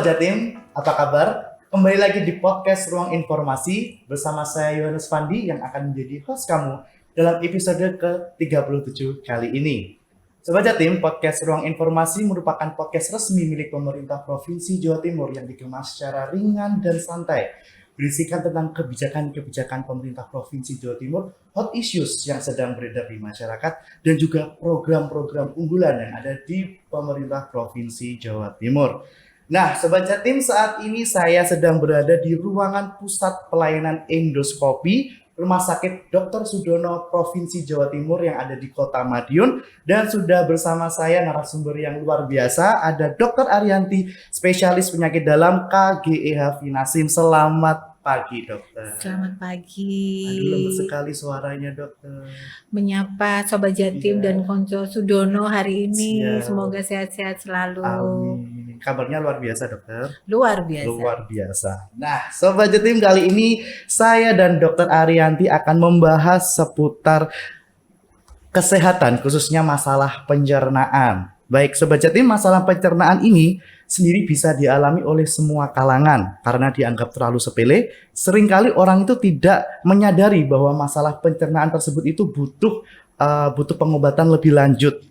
Jatim, apa kabar? Kembali lagi di podcast Ruang Informasi bersama saya Yohanes Fandi yang akan menjadi host kamu dalam episode ke-37 kali ini. Sobat Jatim, podcast Ruang Informasi merupakan podcast resmi milik pemerintah Provinsi Jawa Timur yang dikemas secara ringan dan santai, berisikan tentang kebijakan-kebijakan pemerintah Provinsi Jawa Timur, hot issues yang sedang beredar di masyarakat, dan juga program-program unggulan yang ada di pemerintah Provinsi Jawa Timur. Nah, Sobat Jatim, saat ini saya sedang berada di ruangan Pusat Pelayanan Endoskopi Rumah Sakit Dr. Sudono Provinsi Jawa Timur yang ada di Kota Madiun, dan sudah bersama saya narasumber yang luar biasa, ada Dr. Ariyanti, spesialis penyakit dalam KGEH Vinasim. Selamat pagi, dokter. Selamat pagi. Aduh, lembut sekali suaranya, dokter. Menyapa Sobat Jatim dan Konco Sudono hari ini. Siap. Semoga sehat-sehat selalu. Amin. Kabarnya luar biasa, dokter. Luar biasa. Luar biasa. Nah, Sobat Jatim, kali ini saya dan Dr. Ariyanti akan membahas seputar kesehatan, khususnya masalah pencernaan. Baik, Sobat Jatim, masalah pencernaan ini sendiri bisa dialami oleh semua kalangan karena dianggap terlalu sepele. Seringkali orang itu tidak menyadari bahwa masalah pencernaan tersebut itu butuh pengobatan lebih lanjut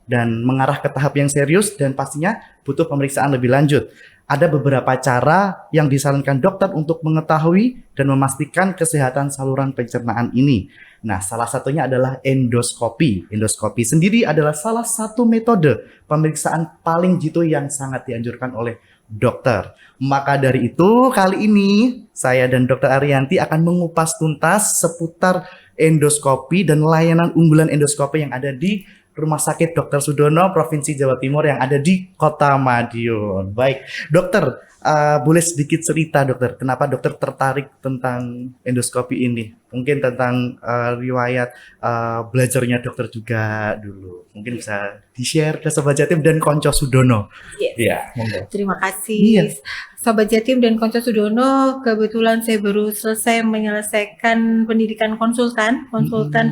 dan mengarah ke tahap yang serius, dan pastinya butuh pemeriksaan lebih lanjut. Ada beberapa cara yang disarankan dokter untuk mengetahui dan memastikan kesehatan saluran pencernaan ini. Nah, salah satunya adalah endoskopi. Endoskopi sendiri adalah salah satu metode pemeriksaan paling jitu yang sangat dianjurkan oleh dokter. Maka dari itu, kali ini saya dan Dr. Ariyanti akan mengupas tuntas seputar endoskopi dan layanan unggulan endoskopi yang ada di Rumah Sakit Dr. Sudono Provinsi Jawa Timur yang ada di Kota Madiun. Baik, dokter, boleh sedikit cerita, dokter, kenapa dokter tertarik tentang endoskopi ini? Mungkin tentang riwayat belajarnya dokter juga dulu. Mungkin bisa di-share ke Sobat Jatim dan Konco Sudono. Iya, monggo. Terima kasih. Iya. Sobat Jatim dan Konco Sudono, kebetulan saya baru selesai menyelesaikan pendidikan konsultan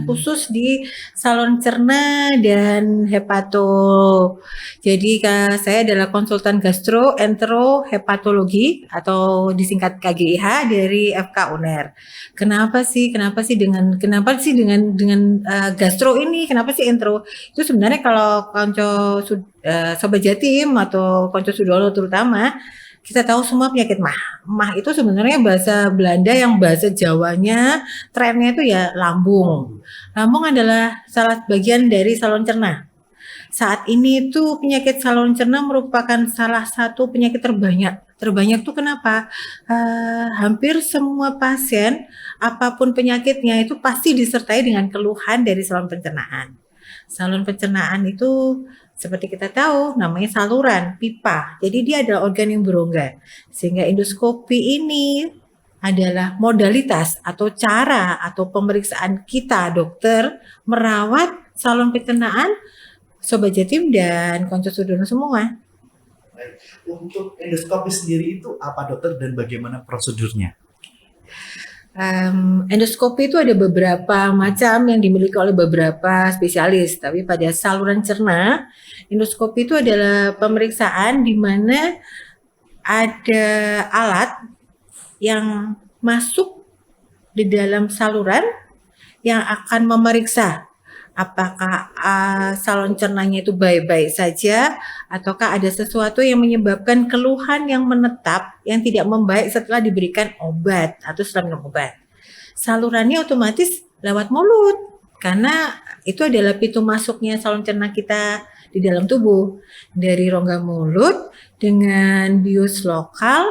khusus di salon cerna dan hepato. Jadi saya adalah konsultan gastroenterohepatologi atau disingkat KGEH dari FK UNER. Kenapa sih dengan gastro ini? Kenapa sih entero? Itu sebenarnya kalau Sobat Jatim atau Konco Sudono terutama, kita tahu semua penyakit mah. Mah itu sebenarnya bahasa Belanda yang bahasa Jawanya trennya itu ya lambung. Lambung adalah salah bagian dari saluran cerna. Saat ini itu penyakit saluran cerna merupakan salah satu penyakit terbanyak. Terbanyak itu kenapa? Hampir semua pasien, apapun penyakitnya itu pasti disertai dengan keluhan dari saluran pencernaan. Saluran pencernaan itu seperti kita tahu namanya saluran pipa. Jadi dia adalah organ yang berongga. Sehingga endoskopi ini adalah modalitas atau cara atau pemeriksaan kita dokter merawat saluran pencernaan Sobat Jatim dan Konco Sudono semua. Baik. Untuk endoskopi sendiri itu apa, dokter, dan bagaimana prosedurnya? Endoskopi itu ada beberapa macam yang dimiliki oleh beberapa spesialis, tapi pada saluran cerna, endoskopi itu adalah pemeriksaan di mana ada alat yang masuk di dalam saluran yang akan memeriksa apakah saluran cernanya itu baik-baik saja ataukah ada sesuatu yang menyebabkan keluhan yang menetap yang tidak membaik setelah diberikan obat atau setelah minum obat. Salurannya otomatis lewat mulut karena itu adalah pintu masuknya saluran cerna kita di dalam tubuh. Dari rongga mulut dengan bius lokal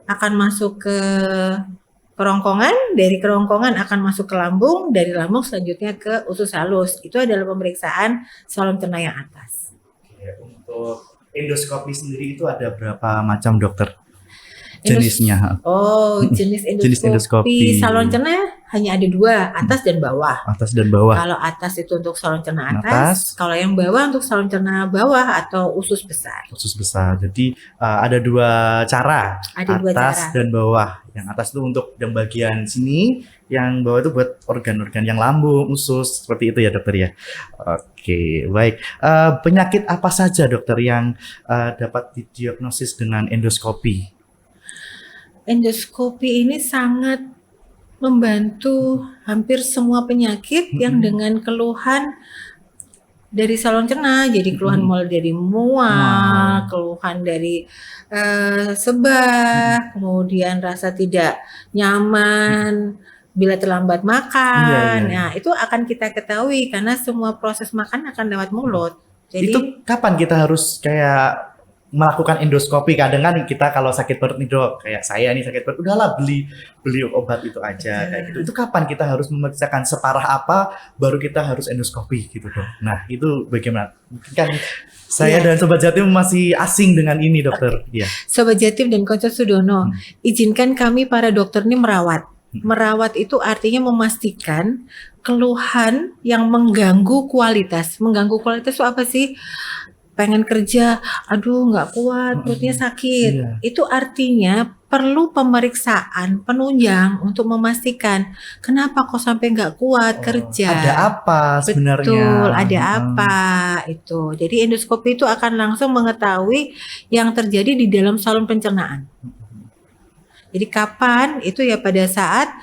akan masuk ke kerongkongan, dari kerongkongan akan masuk ke lambung, dari lambung selanjutnya ke usus halus. Itu adalah pemeriksaan saluran cerna yang atas. Oke, untuk endoskopi sendiri itu ada berapa macam, dokter? Jenisnya. Jenis Jenis endoskopi. saluran cerna hanya ada dua, atas dan bawah. Atas dan bawah. Kalau atas itu untuk saluran cerna Atas. atas, kalau yang bawah untuk saluran cerna bawah atau usus besar. Usus besar. Jadi ada dua cara, Ada dua atas cara. dan bawah. Yang atas itu untuk yang bagian sini, yang bawah itu buat organ-organ yang lambung, usus, seperti itu ya dokter ya. Oke, baik. Penyakit apa saja dokter yang dapat didiagnosis dengan endoskopi? Endoskopi ini sangat membantu hampir semua penyakit yang dengan keluhan dari saluran cerna, jadi keluhan mulai dari mual, keluhan dari sebah, kemudian rasa tidak nyaman bila terlambat makan. Iya. Nah, itu akan kita ketahui karena semua proses makan akan lewat mulut. Jadi Itu kapan kita harus kayak melakukan endoskopi? Kadang kan kita kalau sakit perut nih dok, kayak saya nih sakit perut, udahlah beli obat itu aja kayak gitu. Itu kapan kita harus memeriksakan separah apa baru kita harus endoskopi gitu dok? Nah itu bagaimana? Mungkin kan saya dan Sobat Jatim masih asing dengan ini dokter. Iya. Sobat Jatim dan Konco Sudono, izinkan kami para dokter ini merawat. Merawat itu artinya memastikan keluhan yang mengganggu kualitas. Mengganggu kualitas itu apa sih? Pengen kerja, aduh nggak kuat, perutnya sakit. Iya. Itu artinya perlu pemeriksaan penunjang untuk memastikan kenapa kok sampai nggak kuat kerja. Ada apa sebenarnya? Betul, ada apa itu. Jadi endoskopi itu akan langsung mengetahui yang terjadi di dalam saluran pencernaan. Jadi kapan itu ya pada saat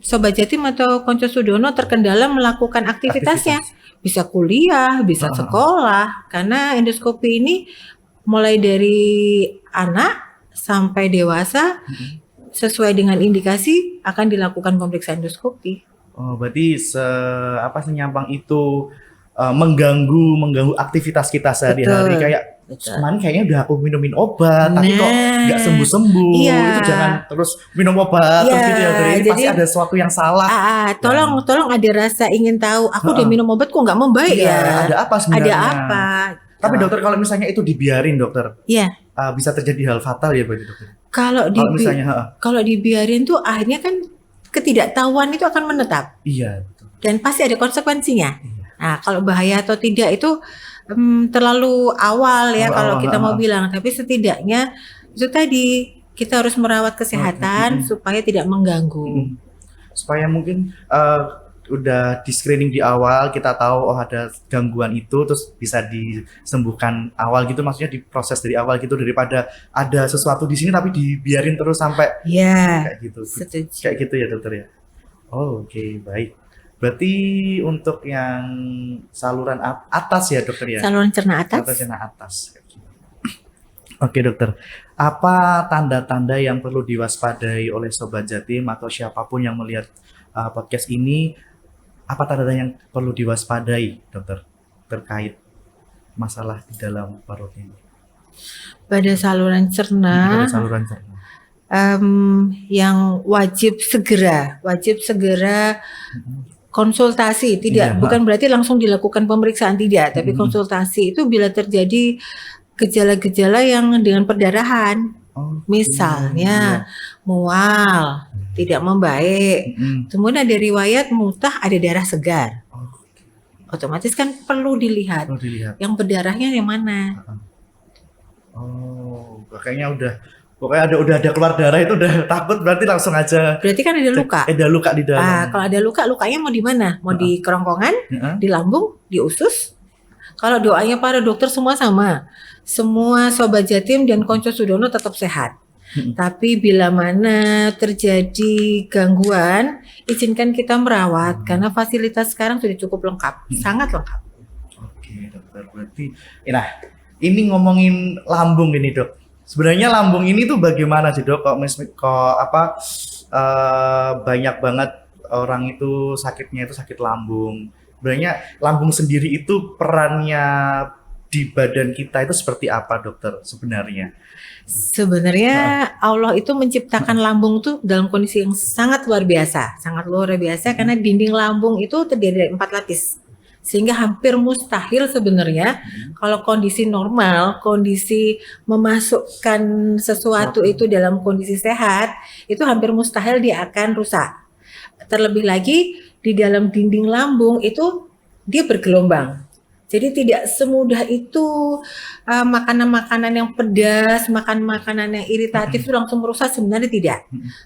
Sobat Jatim atau Konco Sudono terkendala melakukan aktivitasnya. Bisa kuliah, bisa sekolah, karena endoskopi ini mulai dari anak sampai dewasa sesuai dengan indikasi akan dilakukan pemeriksaan endoskopi. Oh, berarti senyampang itu mengganggu aktivitas kita sehari-hari. Betul. Kayak kemarin kayaknya udah aku minumin obat, tapi kok nggak sembuh-sembuh. Iya. Itu jangan terus minum obat terus gitu ya. Jadi pasti ada sesuatu yang salah. Tolong ada rasa ingin tahu. Aku udah minum obat kok nggak membaik ya. Ada apa sebenarnya? Ada apa? Tapi dokter kalau misalnya itu dibiarin dokter, Iya. bisa terjadi hal fatal ya berarti dokter. Kalau misalnya, kalau dibiarin tuh akhirnya kan ketidaktahuan itu akan menetap. Iya. Betul. Dan pasti ada konsekuensinya. Iya. Nah, kalau bahaya atau tidak itu terlalu awal ya kalau kita mau bilang. Tapi setidaknya itu tadi kita harus merawat kesehatan supaya tidak mengganggu. Supaya mungkin udah di screening di awal, kita tahu ada gangguan itu, terus bisa disembuhkan awal gitu, maksudnya diproses dari awal gitu, daripada ada sesuatu di sini tapi dibiarin terus sampai kayak gitu. Setuju. Kayak gitu ya dokter ya. Oke, baik. Berarti untuk yang saluran atas ya dokter ya? Saluran cerna atas. Saluran cerna atas. Oke dokter, apa tanda-tanda yang perlu diwaspadai oleh Sobat Jatim atau siapapun yang melihat podcast ini, apa tanda-tanda yang perlu diwaspadai dokter terkait masalah di dalam perut ini? Pada saluran cerna, yang wajib segera konsultasi, bukan berarti langsung dilakukan pemeriksaan, tidak, tapi konsultasi itu bila terjadi gejala-gejala yang dengan perdarahan, misalnya mual, tidak membaik, kemudian ada riwayat muntah, ada darah segar, otomatis kan perlu dilihat, yang berdarahnya yang mana. Kayaknya udah ada keluar darah itu udah takut, berarti langsung aja. Berarti kan ada luka. Ada luka di dalam. Kalau ada luka, lukanya mau di mana? Mau di kerongkongan, di lambung, di usus? Kalau doanya para dokter semua sama. Semua Sobat Jatim dan Konco Sudono tetap sehat. Tapi bila mana terjadi gangguan, izinkan kita merawat karena fasilitas sekarang sudah cukup lengkap, sangat lengkap. Oke, dokter. Berarti ini ngomongin lambung ini, Dok. Sebenarnya lambung ini tuh bagaimana sih dok? Banyak banget orang itu sakitnya itu sakit lambung. Sebenarnya lambung sendiri itu perannya di badan kita itu seperti apa dokter sebenarnya? Sebenarnya Allah itu menciptakan lambung tuh dalam kondisi yang sangat luar biasa karena dinding lambung itu terdiri dari 4 lapis. Sehingga hampir mustahil sebenarnya kalau kondisi normal, kondisi memasukkan sesuatu itu dalam kondisi sehat, itu hampir mustahil dia akan rusak. Terlebih lagi di dalam dinding lambung itu dia bergelombang. Jadi tidak semudah itu makanan-makanan yang pedas, makan makanan yang iritatif itu langsung merusak, sebenarnya tidak.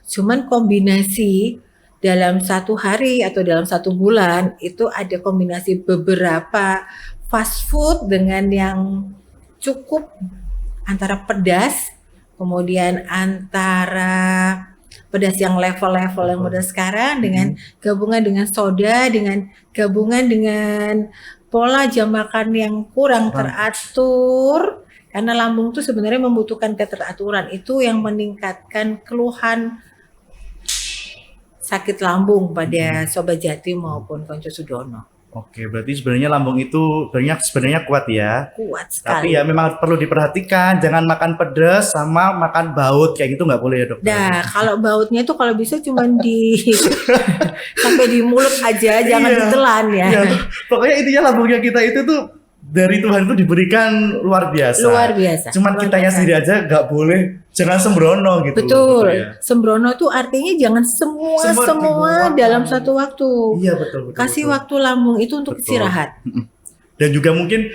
Cuman kombinasi dalam satu hari atau dalam satu bulan itu ada kombinasi beberapa fast food dengan yang cukup antara pedas, kemudian antara pedas yang level-level yang udah sekarang dengan gabungan dengan soda, dengan gabungan dengan pola jam makan yang kurang teratur, karena lambung itu sebenarnya membutuhkan keteraturan, itu yang meningkatkan keluhan sakit lambung pada Sobat Jatim maupun Konco Sudono. Oke, berarti sebenarnya lambung itu sebenarnya kuat ya. Kuat Tapi sekali. ya memang perlu diperhatikan, jangan makan pedas sama makan baut kayak gitu nggak boleh ya dokter. Nah, kalau bautnya tuh kalau bisa cuman di sampai di mulut aja, jangan Iya. ditelan ya. Iya, pokoknya intinya lambungnya kita itu tuh dari Tuhan itu diberikan luar biasa. Luar biasa. Cuman luar kitanya biasa. sendiri aja nggak boleh, jangan sembrono gitu. Betul. Ya. Sembrono itu artinya jangan semua Semua dalam dibuang. satu waktu. Iya betul. Kasih betul. waktu lambung itu untuk Betul. istirahat. Dan juga mungkin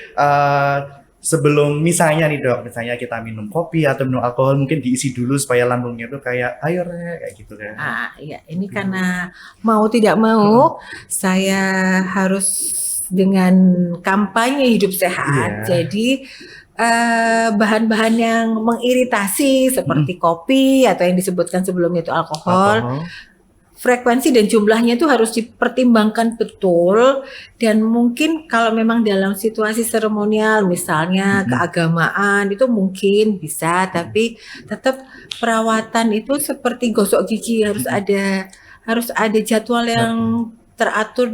sebelum misalnya nih dok, misalnya kita minum kopi atau minum alkohol, mungkin diisi dulu supaya lambungnya tuh kayak ayo Rek, kayak gitu kan. Ya, ini karena mau tidak mau saya harus dengan kampanye hidup sehat. Iya. Jadi bahan-bahan yang mengiritasi seperti kopi atau yang disebutkan sebelumnya itu alkohol, frekuensi dan jumlahnya itu harus dipertimbangkan betul, dan mungkin kalau memang dalam situasi seremonial misalnya keagamaan itu mungkin bisa, tapi tetap perawatan itu seperti gosok gigi harus ada jadwal yang teratur,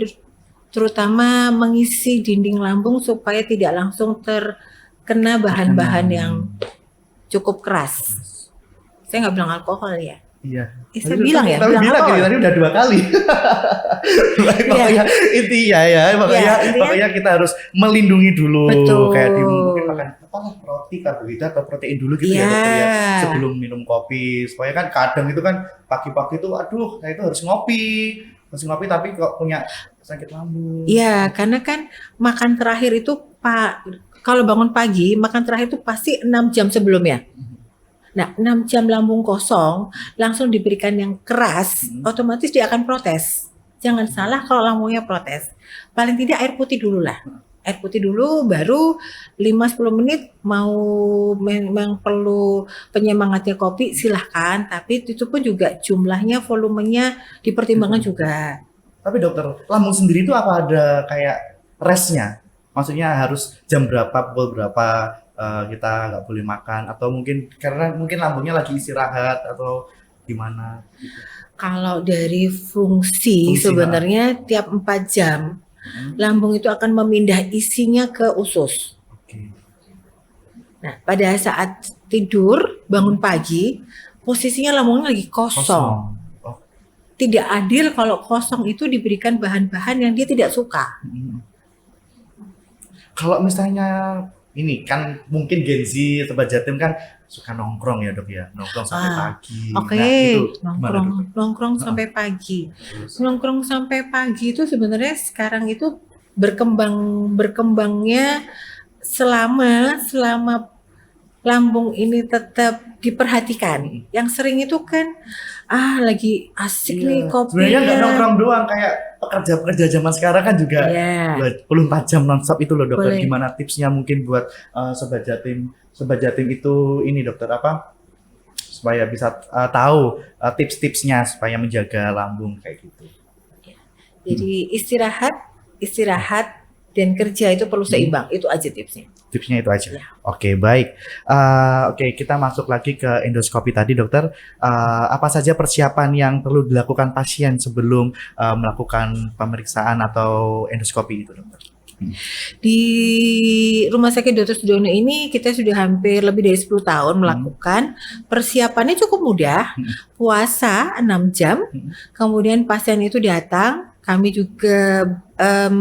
terutama mengisi dinding lambung supaya tidak langsung terkena bahan-bahan yang cukup keras. Saya nggak bilang alkohol ya. Iya. Saya bilang ya, Tapi bilang alkohol. gitu, tadi udah 2 kali. Makanya intinya ya, makanya kita harus melindungi dulu. Betul. Kayak mungkin makan roti, karbohidrat atau protein dulu gitu ya dokter ya. Sebelum minum kopi. Supaya kan kadang itu kan pagi-pagi itu aduh, saya itu harus ngopi tapi kok punya sakit lambung. Iya, karena kan makan terakhir itu kalau bangun pagi, makan terakhir itu pasti 6 jam sebelumnya. Nah, 6 jam lambung kosong, langsung diberikan yang keras, otomatis dia akan protes. Jangan salah kalau lambungnya protes. Paling tidak air putih dulu lah. Air putih dulu, baru 5-10 menit mau memang perlu penyemangatnya kopi, silahkan. Tapi itu pun juga jumlahnya, volumenya dipertimbangkan juga. Tapi dokter, lambung sendiri itu apa ada kayak restnya? Maksudnya harus jam berapa, pukul berapa kita nggak boleh makan, atau mungkin karena mungkin lambungnya lagi istirahat atau gimana? Gitu. Kalau dari fungsi sebenarnya tiap 4 jam lambung itu akan memindah isinya ke usus. Oke. Nah, pada saat tidur, bangun pagi, posisinya lambungnya lagi kosong. Oh. Tidak adil kalau kosong itu diberikan bahan-bahan yang dia tidak suka. Kalau misalnya ini kan mungkin Gen Z, Sobat Jatim kan suka nongkrong ya dok ya, nongkrong sampai pagi. Oke, Nah, itu gimana, Dok? nongkrong sampai pagi. Terus, Nongkrong sampai pagi itu sebenarnya sekarang itu berkembangnya selama lambung ini tetap diperhatikan. Yang sering itu kan lagi asik nih kopi. Sebenarnya nggak nongkrong doang, kayak pekerja-pekerja zaman sekarang kan juga Iya. 24 jam nonstop itu loh dokter. Boleh. Gimana tipsnya mungkin buat Sobat Jatim itu ini dokter apa? Supaya bisa tahu tips-tipsnya supaya menjaga lambung kayak gitu. Jadi istirahat dan kerja itu perlu seimbang. Itu aja tipsnya. Tipsnya itu aja. Ya. Oke, baik. Oke, kita masuk lagi ke endoskopi tadi, dokter. Apa saja persiapan yang perlu dilakukan pasien sebelum melakukan pemeriksaan atau endoskopi itu, dokter? Di Rumah Sakit Dr. Sudono ini kita sudah hampir lebih dari 10 tahun melakukan. Persiapannya cukup mudah. Puasa 6 jam, kemudian pasien itu datang, Kami juga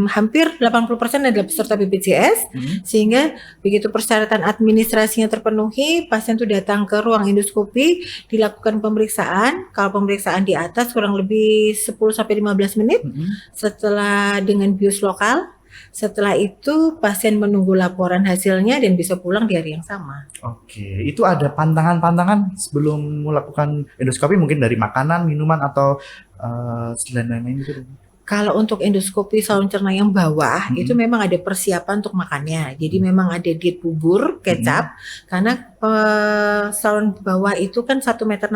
hampir 80% adalah peserta BPJS, sehingga begitu persyaratan administrasinya terpenuhi, pasien itu datang ke ruang endoskopi, dilakukan pemeriksaan. Kalau pemeriksaan di atas kurang lebih 10-15 menit, setelah dengan bius lokal. Setelah itu pasien menunggu laporan hasilnya dan bisa pulang di hari yang sama. Oke, itu ada pantangan-pantangan sebelum melakukan endoskopi, mungkin dari makanan, minuman, atau lain-lain gitu. Kalau untuk endoskopi saluran cerna yang bawah itu memang ada persiapan untuk makannya. Jadi memang ada diet bubur, kecap, karena saluran bawah itu kan 1,60 meter.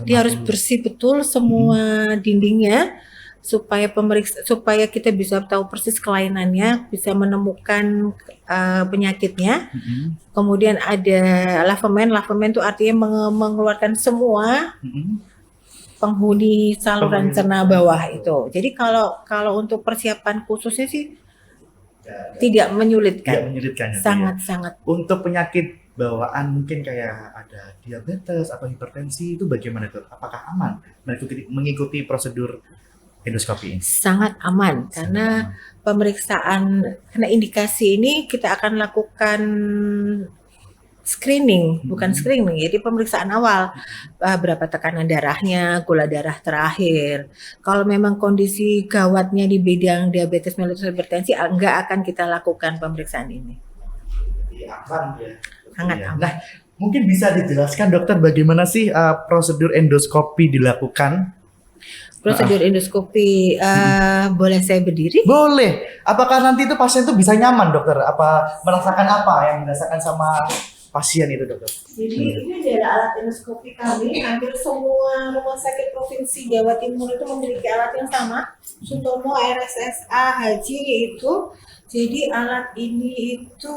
Dia harus bersih betul semua dindingnya supaya kita bisa tahu persis kelainannya, bisa menemukan penyakitnya. Kemudian ada lavamen itu artinya mengeluarkan semua penghuni saluran cerna bawah itu. Jadi kalau untuk persiapan khususnya sih tidak menyulitkan. Sangat-sangat. Untuk penyakit bawaan mungkin kayak ada diabetes atau hipertensi, itu bagaimana tuh? Apakah aman mengikuti prosedur endoskopi ini? Sangat aman karena pemeriksaan, karena indikasi ini kita akan lakukan screening, bukan screening, jadi pemeriksaan awal, berapa tekanan darahnya, gula darah terakhir. Kalau memang kondisi gawatnya di bidang diabetes mellitus hipertensi, enggak akan kita lakukan pemeriksaan ini. Aman ya. Sangat aman. Nah, mungkin bisa dijelaskan dokter bagaimana sih prosedur endoskopi dilakukan? Prosedur endoskopi, boleh saya berdiri? Boleh. Apakah nanti itu pasien itu bisa nyaman dokter? Apa merasakan apa yang dirasakan sama pasien itu dokter? Jadi ini adalah alat endoskopi kami. Hampir semua rumah sakit provinsi Jawa Timur itu memiliki alat yang sama. Sutomo, RSSA, Haji itu. Jadi alat ini itu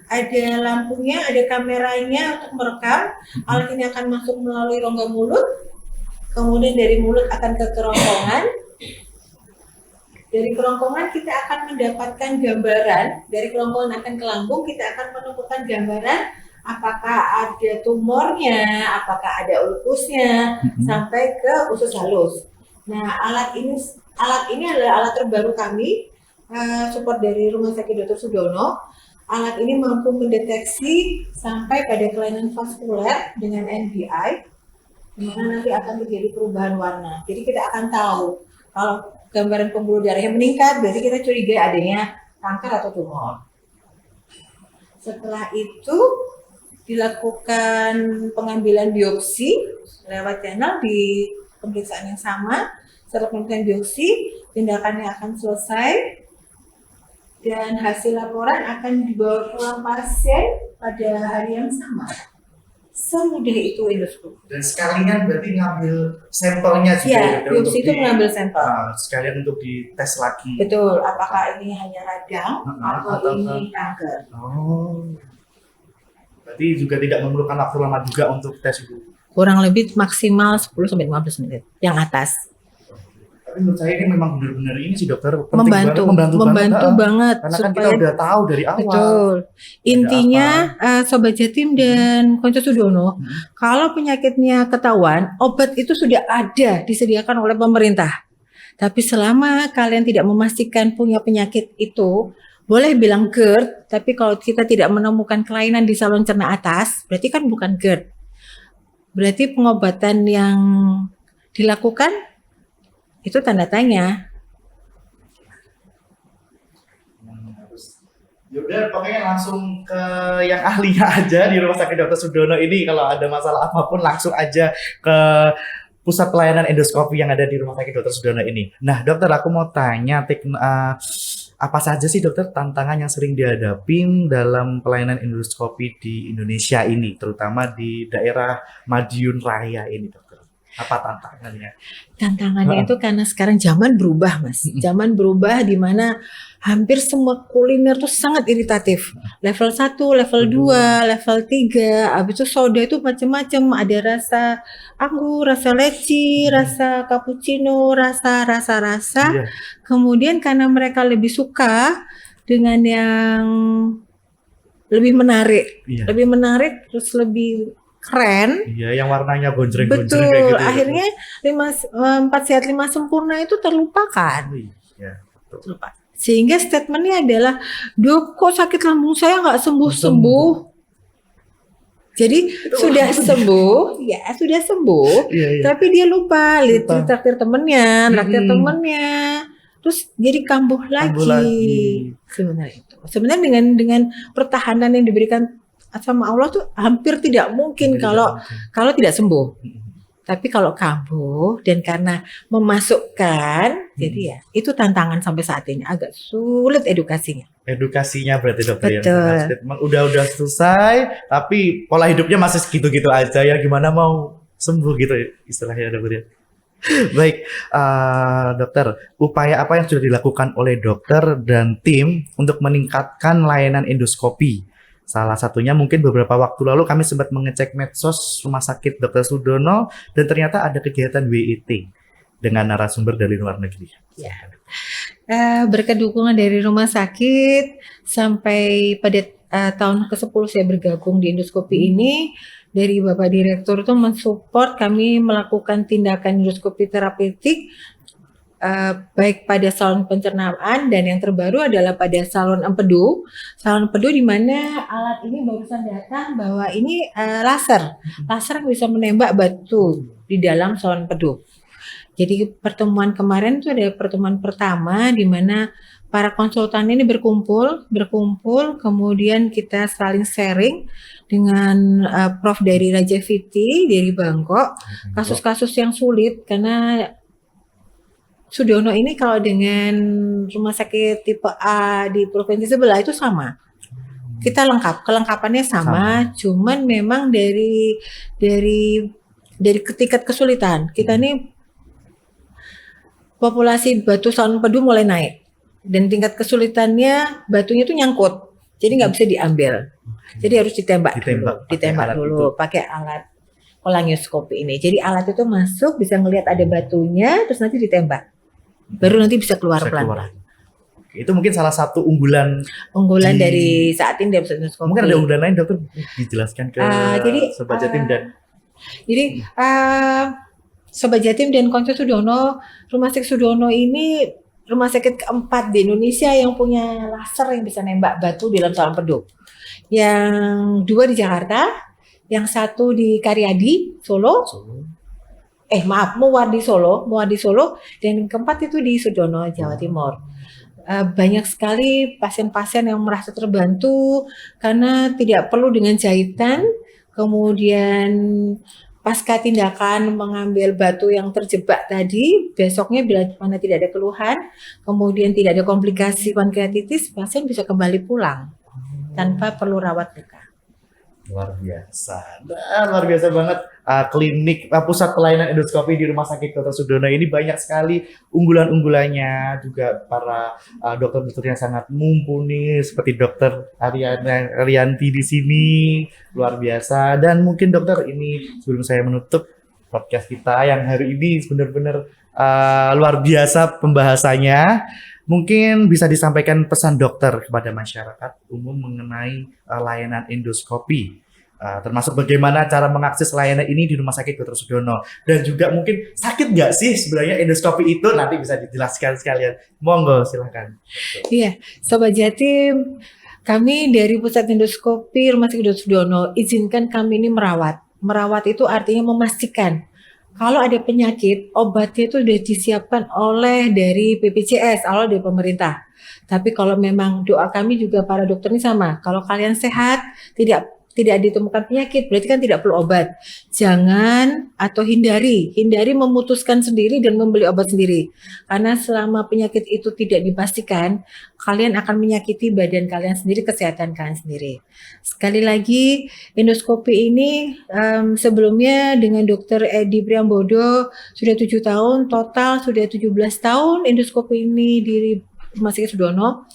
ada lampunya, ada kameranya untuk merekam. Alat ini akan masuk melalui rongga mulut. Kemudian dari mulut akan ke kerongkongan. Dari kerongkongan kita akan mendapatkan gambaran. Dari kerongkongan akan ke lambung, kita akan menemukan gambaran apakah ada tumornya, apakah ada ulkusnya, sampai ke usus halus. Nah, alat ini adalah alat terbaru kami, support dari Rumah Sakit Dr. Sudono. Alat ini mampu mendeteksi sampai pada kelainan vaskuler dengan NBI, di mana nanti akan terjadi perubahan warna. Jadi kita akan tahu kalau gambaran pembuluh darahnya meningkat, berarti kita curiga adanya kanker atau tumor. Setelah itu dilakukan pengambilan biopsi lewat channel di pemeriksaan yang sama. Setelah pemeriksaan biopsi, tindakannya akan selesai dan hasil laporan akan dibawa pulang pasien pada hari yang sama. Semudah itu endoskopi. Dan sekalian berarti ngambil sampelnya juga ya, biopsi itu mengambil sampel. Sekalian untuk dites lagi. Betul, apakah ini hanya radang atau ini kanker. Oh. Berarti juga tidak memerlukan waktu lama juga untuk tes itu. Kurang lebih maksimal 10-15 menit yang atas. Tapi menurut saya ini memang benar-benar ini sih dokter membantu banget karena kan kita udah tahu dari awal. Betul. Intinya Sobat Jatim dan Konco Sudono, kalau penyakitnya ketahuan, obat itu sudah ada disediakan oleh pemerintah. Tapi selama kalian tidak memastikan punya penyakit itu, boleh bilang GERD, tapi kalau kita tidak menemukan kelainan di saluran cerna atas, berarti kan bukan GERD. Berarti pengobatan yang dilakukan itu tanda tanya. Yaudah, pokoknya langsung ke yang ahlinya aja di Rumah Sakit Dr. Sudono ini. Kalau ada masalah apapun langsung aja ke pusat pelayanan endoskopi yang ada di Rumah Sakit Dr. Sudono ini. Nah dokter, aku mau tanya apa saja sih dokter tantangan yang sering dihadapi dalam pelayanan endoskopi di Indonesia ini, terutama di daerah Madiun Raya ini dokter? Apa tantangannya? Tantangannya itu karena sekarang zaman berubah, Mas. Zaman berubah di mana hampir semua kuliner tuh sangat iritatif. Level 1, level 2, level 3, habis itu soda itu macam-macam, ada rasa anggur, rasa leci, rasa cappuccino, rasa. Iya. Kemudian karena mereka lebih suka dengan yang lebih menarik, terus lebih keren. Iya, yang warnanya gonjreng-gonjreng kayak Betul, gitu ya. akhirnya 4 sehat 5 sempurna itu terlupakan. Iya, betul. Terlupakan. Sehingga statementnya adalah, "Dok, kok sakit lambung saya nggak sembuh-sembuh?" Jadi sudah sembuh, ya sudah sembuh, Iya, iya. tapi dia lupa, Lupa. traktir temennya, Mm-mm. terus jadi kambuh Kambuh lagi. lagi. Sebenarnya itu. Sebenarnya dengan pertahanan yang diberikan sama Allah tuh hampir tidak mungkin kalau tidak sembuh. Tapi kalau kambuh dan karena memasukkan, jadi ya itu tantangan sampai saat ini agak sulit edukasinya. Edukasinya berarti dokter yang Betul. sangat sulit. Emang udah selesai, tapi pola hidupnya masih segitu-gitu aja ya. Gimana mau sembuh gitu ya, istilahnya dokter ya. Baik, dokter, upaya apa yang sudah dilakukan oleh dokter dan tim untuk meningkatkan layanan endoskopi? Salah satunya mungkin beberapa waktu lalu kami sempat mengecek medsos Rumah Sakit Dr. Sudono dan ternyata ada kegiatan WIT dengan narasumber dari luar negeri. Ya. Berkat dukungan dari rumah sakit sampai pada tahun ke-10 saya bergabung di endoskopi ini, dari Bapak Direktur itu mensupport kami melakukan tindakan endoskopi terapeutik baik pada saluran pencernaan dan yang terbaru adalah pada saluran empedu. Saluran empedu di mana alat ini barusan datang bahwa ini laser yang bisa menembak batu di dalam saluran empedu. Jadi pertemuan kemarin itu adalah pertemuan pertama di mana para konsultan ini berkumpul, kemudian kita saling sharing dengan Prof dari Raja Viti dari Bangkok, kasus-kasus yang sulit karena Sudono ini kalau dengan rumah sakit tipe A di provinsi sebelah itu sama. Kita kelengkapannya sama. Cuman memang dari tingkat kesulitan. Kita nih populasi batu saluran empedu mulai naik dan tingkat kesulitannya batunya itu nyangkut. Jadi nggak bisa diambil. Jadi harus ditembak dulu pakai alat kolangioskopi ini. Jadi alat itu masuk bisa ngelihat ada batunya terus nanti ditembak. Baru nanti bisa keluar pelan-pelan. Itu mungkin salah satu unggulan dari saat ini dari endoskopi. Mungkin ada unggulan lain dokter dijelaskan ke Sobat Jatim dan Sobat Jatim dan Konco Sudono, Rumah Sakit Sudono ini rumah sakit keempat di Indonesia yang punya laser yang bisa nembak batu di dalam saluran empedu. Yang 2 di Jakarta, yang 1 di Karyadi, Solo. Muwardi Solo, dan yang keempat itu di Sudono, Jawa Timur. Banyak sekali pasien-pasien yang merasa terbantu karena tidak perlu dengan jahitan, kemudian pasca tindakan mengambil batu yang terjebak tadi, besoknya bila mana tidak ada keluhan, kemudian tidak ada komplikasi pankreatitis, pasien bisa kembali pulang tanpa perlu rawat luka. Luar biasa banget. Klinik pusat pelayanan endoskopi di Rumah Sakit Dr. Sudono ini banyak sekali unggulan-unggulannya, juga para dokter-dokternya sangat mumpuni seperti Dokter Arianti di sini, luar biasa. Dan mungkin dokter, ini sebelum saya menutup podcast kita yang hari ini benar-benar luar biasa pembahasannya, mungkin bisa disampaikan pesan dokter kepada masyarakat umum mengenai layanan endoskopi. Termasuk bagaimana cara mengakses layanan ini di Rumah Sakit Dr. Sudono, dan juga mungkin sakit nggak sih sebenarnya endoskopi itu, nanti bisa dijelaskan sekalian. Monggo silakan. Iya, Sobat Jatim, kami dari Pusat Endoskopi Rumah Sakit Dr. Sudono izinkan kami ini merawat. Merawat itu artinya memastikan kalau ada penyakit, obatnya itu sudah disiapkan oleh dari BPJS, dari pemerintah. Tapi kalau memang doa kami juga para dokter ini sama, kalau kalian sehat, tidak ditemukan penyakit, berarti kan tidak perlu obat. Jangan atau hindari memutuskan sendiri dan membeli obat sendiri. Karena selama penyakit itu tidak dipastikan, kalian akan menyakiti badan kalian sendiri, kesehatan kalian sendiri. Sekali lagi, endoskopi ini sebelumnya dengan Dr. Edi Priambodo sudah 7 tahun, total sudah 17 tahun endoskopi ini di Rumah Sakit Sudono.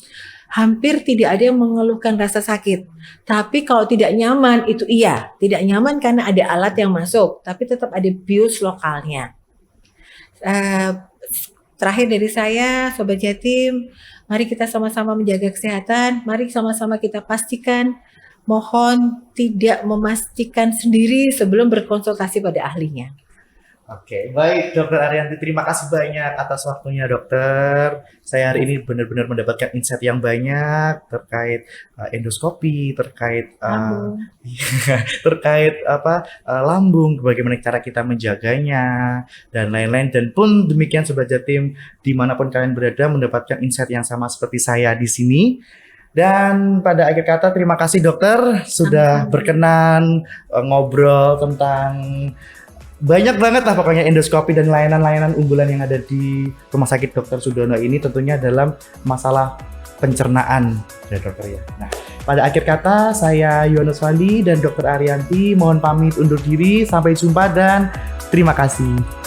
Hampir tidak ada yang mengeluhkan rasa sakit. Tapi kalau tidak nyaman itu iya. Tidak nyaman karena ada alat yang masuk. Tapi tetap ada bius lokalnya. Terakhir dari saya, Sobat Jatim, mari kita sama-sama menjaga kesehatan. Mari sama-sama kita pastikan mohon tidak memastikan sendiri sebelum berkonsultasi pada ahlinya. Oke, baik Dokter Arianti, terima kasih banyak atas waktunya dokter. Saya hari ini benar-benar mendapatkan insight yang banyak terkait endoskopi, terkait Lambung. terkait lambung, bagaimana cara kita menjaganya dan lain-lain. Dan pun demikian Sobat Jatim, dimanapun kalian berada mendapatkan insight yang sama seperti saya di sini. Dan pada akhir kata terima kasih dokter sudah Sama-sama. berkenan ngobrol tentang banyak banget lah pokoknya endoskopi dan layanan-layanan unggulan yang ada di Rumah Sakit Dr. Sudono ini tentunya dalam masalah pencernaan ya dokter ya. Nah, pada akhir kata saya Yohanes Wali dan Dr. Arianti mohon pamit undur diri, sampai jumpa dan terima kasih.